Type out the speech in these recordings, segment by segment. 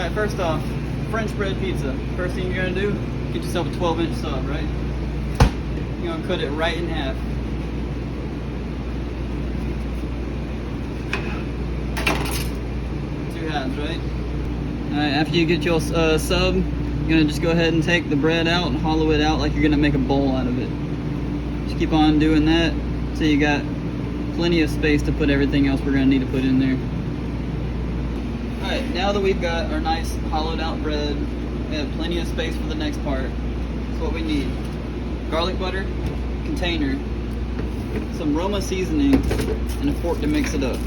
Alright, first off, FrenchBread Pizza. First thing you're gonna do, get yourself a 12-inch sub, right? You're gonna cut it right in half. Two halves, right? Alright, after you get your sub, you're gonna just go ahead and take the bread out and hollow it out like you're gonna make a bowl out of it. Just keep on doing that so you got plenty of space to put everything else we're gonna need to put in there. Alright, now that we've got our nice hollowed out bread, we have plenty of space for the next part. That's what we need. Garlic butter, container, some Roma seasoning, and a fork to mix it up.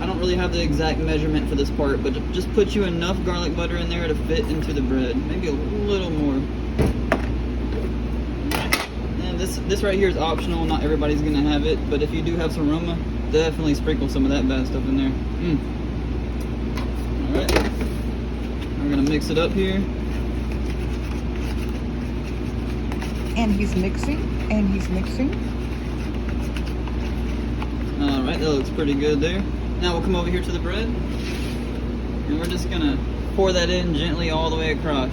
I don't really have the exact measurement for this part, but just put you enough garlic butter in there to fit into the bread. Maybe a little more. And this right here is optional. Not everybody's gonna have it, but if you do have some Roma, definitely sprinkle some of that bad stuff in there. Alright. We're gonna mix it up here. And he's mixing, and he's mixing. Alright, that looks pretty good there. Now we'll come over here to the bread. And we're just gonna pour that in gently all the way across.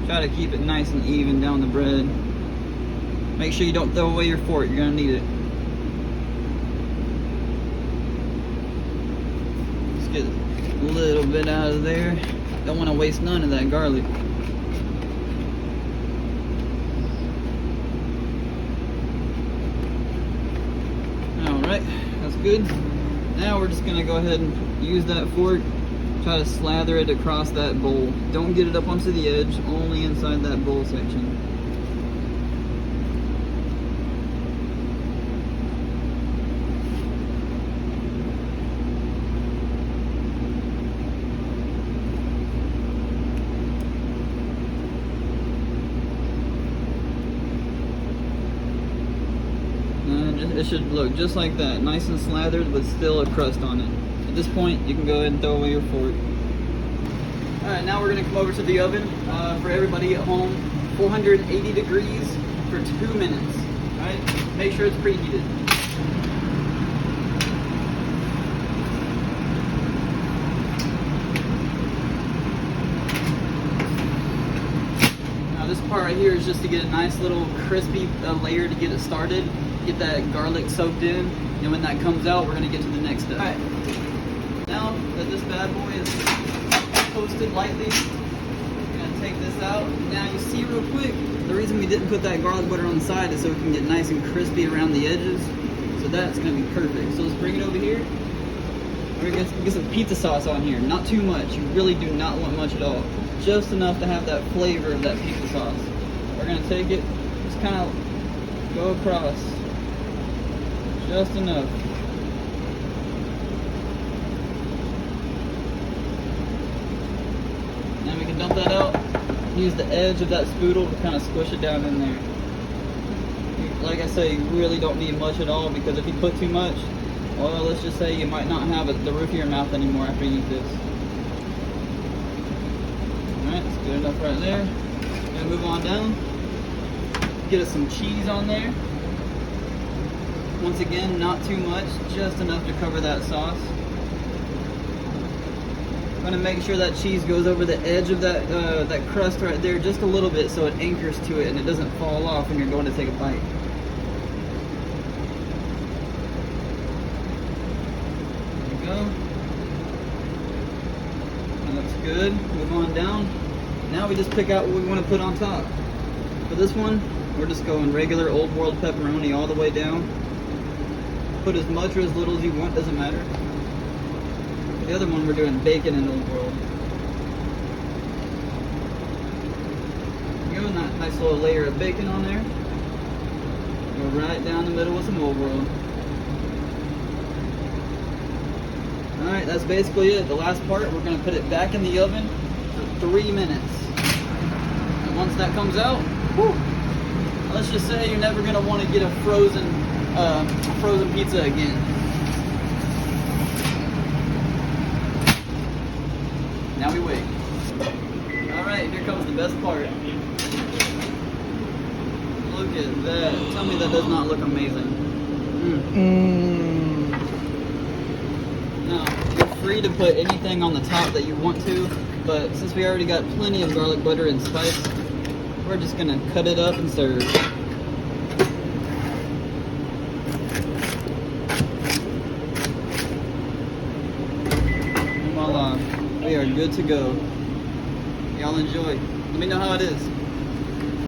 Try to keep it nice and even down the bread. Make sure you don't throw away your fork, you're gonna need it. Just get a little bit out of there. Don't want to waste none of that garlic. Alright, that's good. Now we're just going to go ahead and use that fork, try to slather it across that bowl. Don't get it up onto the edge, only inside that bowl section. It should look just like that, nice and slathered with still a crust on it. At this point, you can go ahead and throw away your fork. Alright, now we're going to come over to the oven for everybody at home. 480 degrees for 2 minutes. Alright, make sure it's preheated. Now this part right here is just to get a nice little crispy layer to get it started. Get that garlic soaked in, and when that comes out, we're gonna get to the next step. Alright, now that this bad boy is toasted lightly, we're gonna take this out. Now you see real quick, the reason we didn't put that garlic butter on the side is so it can get nice and crispy around the edges. So that's gonna be perfect. So let's bring it over here. We're gonna get some pizza sauce on here. Not too much, you really do not want much at all. Just enough to have that flavor of that pizza sauce. We're gonna take it, just kind of go across. Just enough. Now we can dump that out. Use the edge of that spoodle to kind of squish it down in there. Like I say, you really don't need much at all, because if you put too much, well, let's just say you might not have the roof of your mouth anymore after you eat this. Alright, that's good enough right there. Gonna move on down. Get us some cheese on there. Once again, not too much, just enough to cover that sauce. I'm gonna make sure that cheese goes over the edge of that that crust right there just a little bit, so it anchors to it and it doesn't fall off when you're going to take a bite. There we go. That looks good. Move on down. Now we just pick out what we want to put on top. For this one, we're just going regular old world pepperoni all the way down. Put as much or as little as you want, doesn't matter. The other one we're doing bacon and Old World. Give a nice little layer of bacon on there. Go right down the middle with some Old World. Alright, that's basically it. The last part, we're going to put it back in the oven for 3 minutes. And once that comes out, whew, let's just say you're never going to want to get a frozen pizza again. Now we wait. Alright, here comes the best part. Look at that. Tell me that does not look amazing. Now, you're free to put anything on the top that you want to, but since we already got plenty of garlic butter and spice, we're just gonna cut it up and serve. And voila, we are good to go. Y'all enjoy. Let me know how it is.